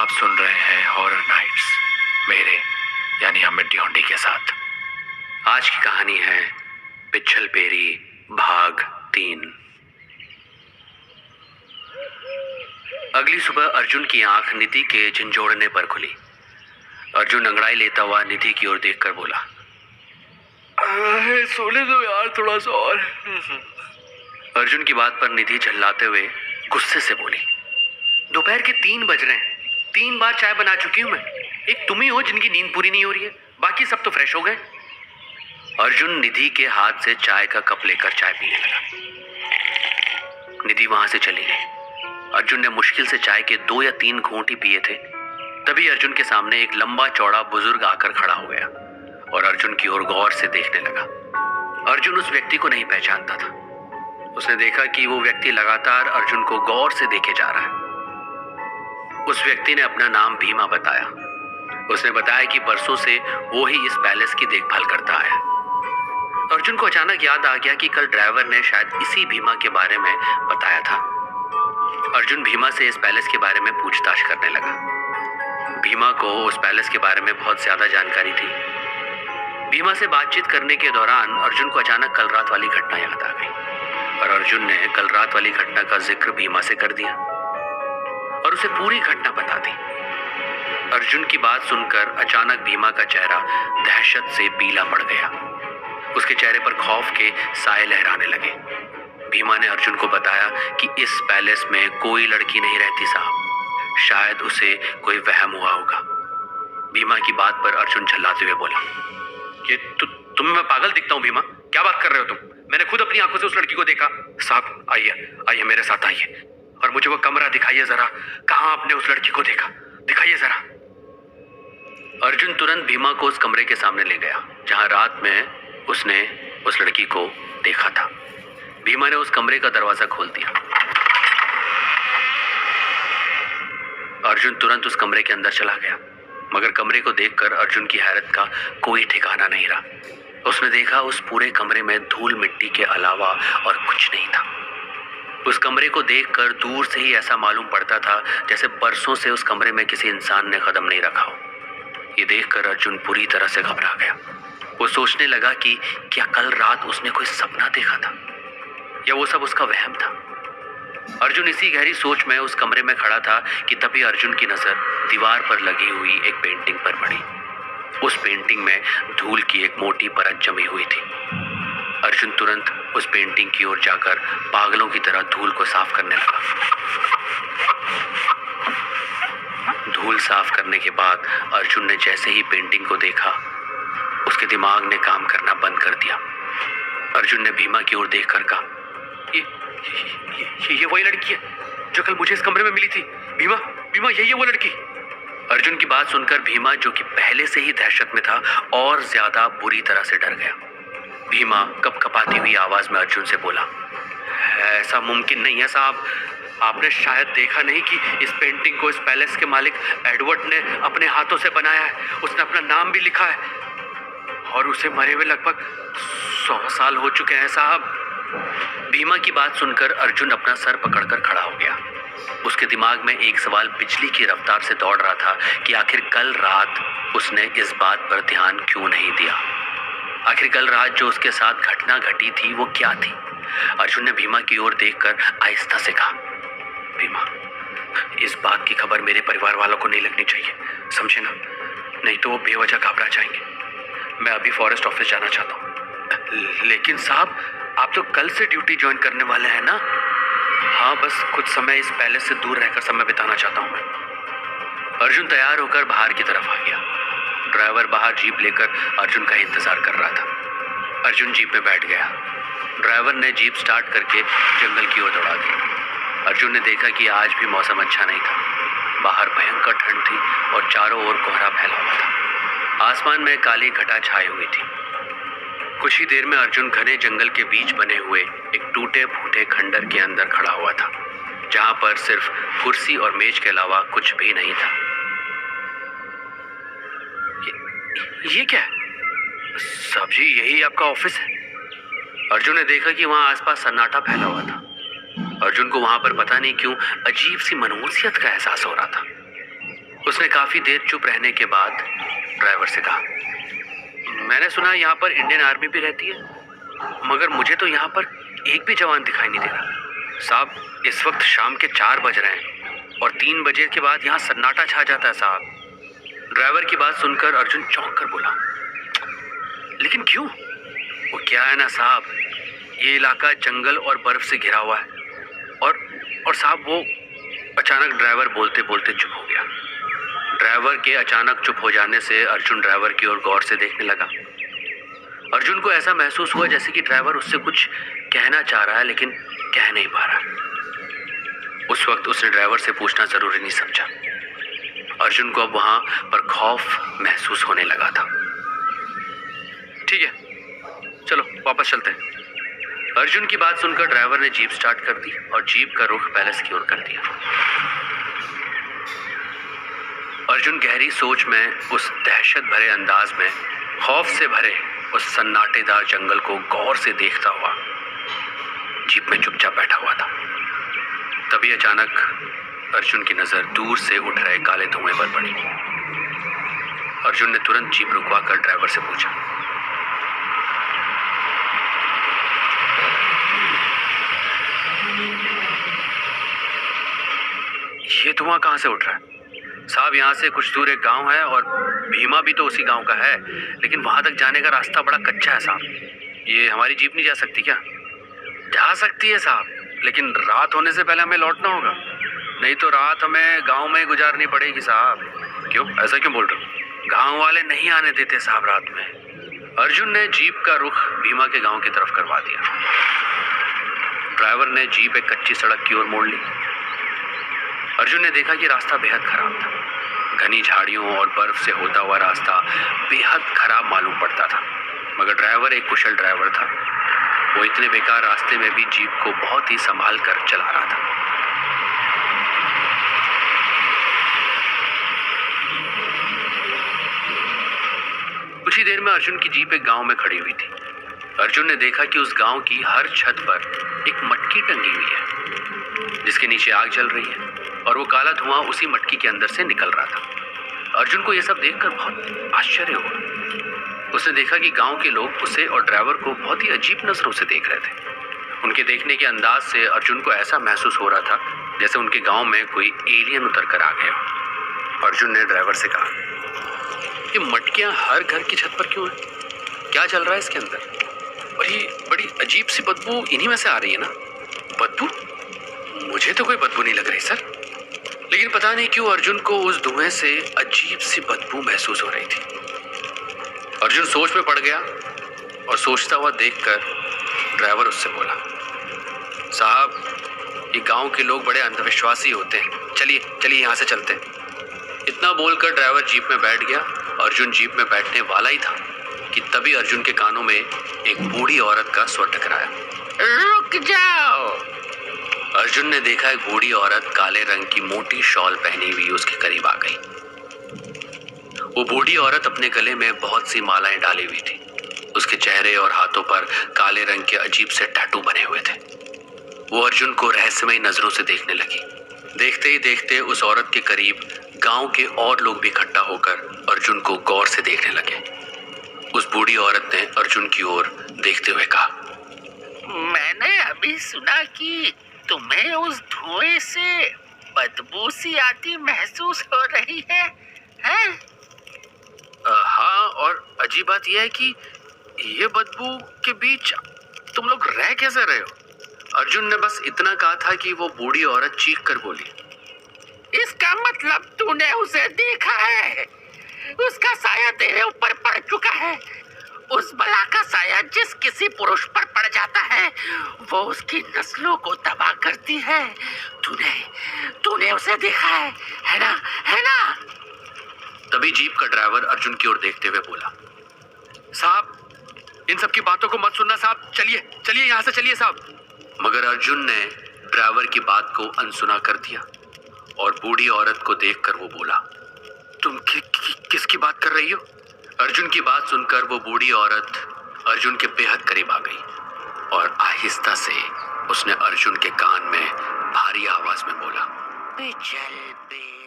आप सुन रहे हैं हॉरर नाइट्स मेरे यानी अमित ढियोंडी के साथ। आज की कहानी है पिच्छल पेरी भाग 3। अगली सुबह अर्जुन की आंख निधि के झंझोड़ने पर खुली। अर्जुन अंगड़ाई लेता हुआ निधि की ओर देखकर बोला, सोने दो यार थोड़ा सा और। अर्जुन की बात पर निधि झल्लाते हुए गुस्से से बोली, दोपहर के 3 बज रहे हैं, 3 बार चाय बना चुकी हूं मैं। एक तुम ही हो जिनकी नींद पूरी नहीं हो रही है, बाकी सब तो फ्रेश हो गए। अर्जुन निधि के हाथ से चाय का कप लेकर चाय पीने लगा। निधि वहां से चली गई। अर्जुन ने मुश्किल से चाय के 2 या 3 घूंट ही पिए थे, तभी अर्जुन के सामने एक लंबा चौड़ा बुजुर्ग आकर खड़ा हो गया और अर्जुन की ओर गौर से देखने लगा। अर्जुन उस व्यक्ति को नहीं पहचानता था। उसने देखा कि वो व्यक्ति लगातार अर्जुन को गौर से देखे जा रहा है। उस व्यक्ति ने अपना नाम भीमा बताया। उसने बताया कि बरसों से वो ही इस पैलेस की देखभाल करता है। अर्जुन को अचानक याद आ गया कि कल ड्राइवर ने शायद इसी भीमा के बारे में बताया था। अर्जुन भीमा से इस पैलेस के बारे में पूछताछ करने लगा। भीमा को उस पैलेस के बारे में बहुत ज्यादा जानकारी थी। भीमा से बातचीत करने के दौरान अर्जुन को अचानक कल रात वाली घटना याद आ गई और अर्जुन ने कल रात वाली घटना का जिक्र भीमा से कर दिया और उसे पूरी घटना बता दी। अर्जुन की बात सुनकर अचानक भीमा का चेहरा दहशत से पीला पड़ गया। उसके चेहरे पर खौफ के साए लहराने लगे। भीमा ने अर्जुन को बताया कि इस पैलेस में कोई लड़की नहीं रहती साहब, शायद उसे कोई वहम हुआ होगा। भीमा की बात पर अर्जुन झल्लाते हुए बोला, ये तुम्हें मैं पागल दिखता हूँ भीमा? क्या बात कर रहे हो तुम? मैंने खुद अपनी आंखों से उस लड़की को देखा। साहब आइए मेरे साथ आइए और मुझे वो कमरा दिखाइए जरा। कहाँ आपने उस लड़की को देखा? दिखाइए जरा। अर्जुन तुरंत भीमा को उस कमरे के सामने ले गया जहां रात में उसने उस लड़की को देखा था। भीमा ने उस कमरे का दरवाजा खोल दिया। अर्जुन तुरंत उस कमरे के अंदर चला गया, मगर कमरे को देखकर अर्जुन की हैरत का कोई ठिकाना नहीं रहा। उसने देखा उस पूरे कमरे में धूल मिट्टी के अलावा और कुछ नहीं था। उस कमरे को देखकर दूर से ही ऐसा मालूम पड़ता था जैसे बरसों से उस कमरे में किसी इंसान ने कदम नहीं रखा हो। ये देखकर अर्जुन पूरी तरह से घबरा गया। वो सोचने लगा कि क्या कल रात उसने कोई सपना देखा था या वो सब उसका वहम था। अर्जुन इसी गहरी सोच में उस कमरे में खड़ा था कि तभी अर्जुन की नजर दीवार पर लगी हुई एक पेंटिंग पर पड़ी। उस पेंटिंग में धूल की एक मोटी परत जमी हुई थी। अर्जुन तुरंत उस पेंटिंग की ओर जाकर पागलों की तरह धूल को साफ करने लगा। धूल साफ करने के बाद अर्जुन ने जैसे ही पेंटिंग को देखा, उसके दिमाग ने काम करना बंद कर दिया। अर्जुन ने भीमा की ओर देखकर कहा, ये वही लड़की है जो कल मुझे इस कमरे में मिली थी। भीमा यही है वो लड़की। अर्जुन की बात सुनकर भीमा, जो कि पहले से ही दहशत में था, और ज्यादा बुरी तरह से डर गया। भीमा कपकपाती हुई आवाज में अर्जुन से बोला, ऐसा मुमकिन नहीं है साहब। आपने शायद देखा नहीं कि इस पेंटिंग को इस पैलेस के मालिक एडवर्ड ने अपने हाथों से बनाया है। उसने अपना नाम भी लिखा है और उसे मरे हुए लगभग 100 साल हो चुके हैं साहब। भीमा की बात सुनकर अर्जुन अपना सर पकड़कर खड़ा हो गया। उसके दिमाग में एक सवाल बिजली की रफ्तार से दौड़ रहा था कि आखिर कल रात उसने इस बात पर ध्यान क्यों नहीं दिया। आखिर कल रात जो उसके साथ घटना घटी थी वो क्या थी? अर्जुन ने भीमा की ओर देखकर आहिस्ता से कहा, भीमा, इस बात की खबर मेरे परिवार वालों को नहीं लगनी चाहिए, समझे ना? नहीं तो वो बेवजह घबरा जाएंगे। मैं अभी फॉरेस्ट ऑफिस जाना चाहता हूँ। लेकिन साहब, आप तो कल से ड्यूटी ज्वाइन करने वाले हैं ना? हाँ, बस कुछ समय इस पैलेस से दूर रहकर समय बिताना चाहता हूँ मैं। अर्जुन तैयार होकर बाहर की तरफ आ गया। ड्राइवर बाहर जीप लेकर अर्जुन का इंतजार कर रहा था। अर्जुन जीप में बैठ गया। ड्राइवर ने जीप स्टार्ट करके जंगल की ओर दौड़ा दी। अर्जुन ने देखा कि आज भी मौसम अच्छा नहीं था। बाहर भयंकर ठंड थी और चारों ओर कोहरा फैला हुआ था। आसमान में काली घटा छाई हुई थी। कुछ ही देर में अर्जुन घने जंगल के बीच बने हुए एक टूटे फूटे खंडर के अंदर खड़ा हुआ था, जहां पर सिर्फ कुर्सी और मेज के अलावा कुछ भी नहीं था। ये क्या है? साहब जी, यही आपका ऑफिस है? अर्जुन ने देखा कि वहां आसपास सन्नाटा फैला हुआ था। अर्जुन को वहां पर पता नहीं क्यों अजीब सी मनहूसियत का एहसास हो रहा था। उसने काफी देर चुप रहने के बाद ड्राइवर से कहा, मैंने सुना यहाँ पर इंडियन आर्मी भी रहती है, मगर मुझे तो यहाँ पर एक भी जवान दिखाई नहीं दे रहा। साहब, इस वक्त शाम के 4 बज रहे हैं और 3 बजे के बाद यहाँ सन्नाटा छा जाता है साहब। ड्राइवर की बात सुनकर अर्जुन चौंक कर बोला, लेकिन क्यों? वो क्या है ना साहब, ये इलाका जंगल और बर्फ से घिरा हुआ है। और साहब, वो अचानक ड्राइवर बोलते बोलते चुप हो गया। ड्राइवर के अचानक चुप हो जाने से अर्जुन ड्राइवर की ओर गौर से देखने लगा। अर्जुन को ऐसा महसूस हुआ जैसे कि ड्राइवर उससे कुछ कहना चाह रहा है लेकिन कह नहीं पा रहा। उस वक्त उसने ड्राइवर से पूछना जरूरी नहीं समझा। अर्जुन को अब वहां पर खौफ महसूस होने लगा था। ठीक है, चलो वापस चलते हैं। अर्जुन की बात सुनकर ड्राइवर ने जीप स्टार्ट कर दी और जीप का रुख पैलेस की ओर कर दिया। अर्जुन गहरी सोच में उस दहशत भरे अंदाज में खौफ से भरे उस सन्नाटेदार जंगल को गौर से देखता हुआ जीप में चुपचाप बैठा हुआ था। तभी अचानक अर्जुन की नजर दूर से उठ रहे काले धुएं पर पड़ी। अर्जुन ने तुरंत जीप रुकवाकर ड्राइवर से पूछा, ये धुआं कहां से उठ रहा है? साहब, यहाँ से कुछ दूर एक गांव है और भीमा भी तो उसी गांव का है, लेकिन वहां तक जाने का रास्ता बड़ा कच्चा है साहब। ये हमारी जीप नहीं जा सकती क्या? जा सकती है साहब, लेकिन रात होने से पहले हमें लौटना होगा, नहीं तो रात हमें गांव में ही गुजारनी पड़ेगी साहब। क्यों, ऐसा क्यों बोल रहे हो? गांव वाले नहीं आने देते साहब रात में। अर्जुन ने जीप का रुख भीमा के गांव की तरफ करवा दिया। ड्राइवर ने जीप एक कच्ची सड़क की ओर मोड़ ली। अर्जुन ने देखा कि रास्ता बेहद खराब था। घनी झाड़ियों और बर्फ से होता हुआ रास्ता बेहद खराब मालूम पड़ता था, मगर ड्राइवर एक कुशल ड्राइवर था। वो इतने बेकार रास्ते में भी जीप को बहुत ही संभाल कर चला रहा था। कुछ ही देर में अर्जुन की जीप एक गांव में खड़ी हुई थी। अर्जुन ने देखा कि उस गांव की हर छत पर एक मटकी टंगी हुई है जिसके नीचे आग जल रही है और वो काला धुआं उसी मटकी के अंदर से निकल रहा था। अर्जुन को यह सब देखकर बहुत आश्चर्य हुआ। उसने देखा कि गांव के लोग उसे और ड्राइवर को बहुत ही अजीब नजरों से देख रहे थे। उनके देखने के अंदाज से अर्जुन को ऐसा महसूस हो रहा था जैसे उनके गांव में कोई एलियन उतर कर आ गया। अर्जुन ने ड्राइवर से कहा, ये मटकियां हर घर की छत पर क्यों है? क्या चल रहा है इसके अंदर? और ये बड़ी अजीब सी बदबू इन्हीं में से आ रही है ना? बदबू? मुझे तो कोई बदबू नहीं लग रही सर, लेकिन पता नहीं क्यों अर्जुन को उस धुएं से अजीब सी बदबू महसूस हो रही थी। अर्जुन सोच में पड़ गया और सोचता हुआ देखकर ड्राइवर उससे बोला, साहब, ये गांव के लोग बड़े अंधविश्वासी होते हैं, चलिए चलिए यहाँ से चलते हैं। इतना बोलकर ड्राइवर जीप में बैठ गया। अर्जुन जीप में बैठने वाला ही था कि तभी अर्जुन के कानों में एक बूढ़ी औरत का स्वर टकराया, रुक जाओ। अर्जुन ने देखा एक बूढ़ी औरत काले रंग की मोटी शॉल पहनी हुई उसके करीब आ गई। वो बूढ़ी औरत अपने गले में बहुत सी मालाएं डाली हुई थी। उसके चेहरे और हाथों पर काले रंग के अजीब से टैटू बने हुए थे। वो अर्जुन को रहस्यमयी नजरों से देखने लगी। देखते ही देखते उस औरत के करीब गांव के और लोग भी इकट्ठा होकर अर्जुन को गौर से देखने लगे। उस बूढ़ी औरत ने अर्जुन की ओर देखते हुए कहा, मैंने अभी सुना कि तुम्हें उस धुएं से बदबू सी आती महसूस हो रही है, हैं? हाँ, और अजीब बात यह है कि ये बदबू के बीच तुम लोग रह कैसे रहे हो? अर्जुन ने बस इतना कहा था कि वो बूढ़ी औरत चीख कर बोली, इसका मतलब तूने उसे देखा है? उसका साया तेरे ऊपर पड़ चुका है। उस बला का साया जिस किसी पुरुष पर पड़ जाता है वो उसकी नस्लों को तबाह करती है। तूने उसे देखा है ना? है ना? तभी जीप का ड्राइवर अर्जुन की ओर देखते हुए बोला, साहब, इन सब की बातों को मत सुनना साहब, चलिए चलिए यहाँ से चलिए साहब। मगर अर्जुन ने ड्राइवर की बात को अनसुना कर दिया और बूढ़ी औरत को देखकर वो बोला, तुम किसकी बात कर रही हो? अर्जुन की बात सुनकर वो बूढ़ी औरत अर्जुन के बेहद करीब आ गई और आहिस्ता से उसने अर्जुन के कान में भारी आवाज में बोला, चल बे।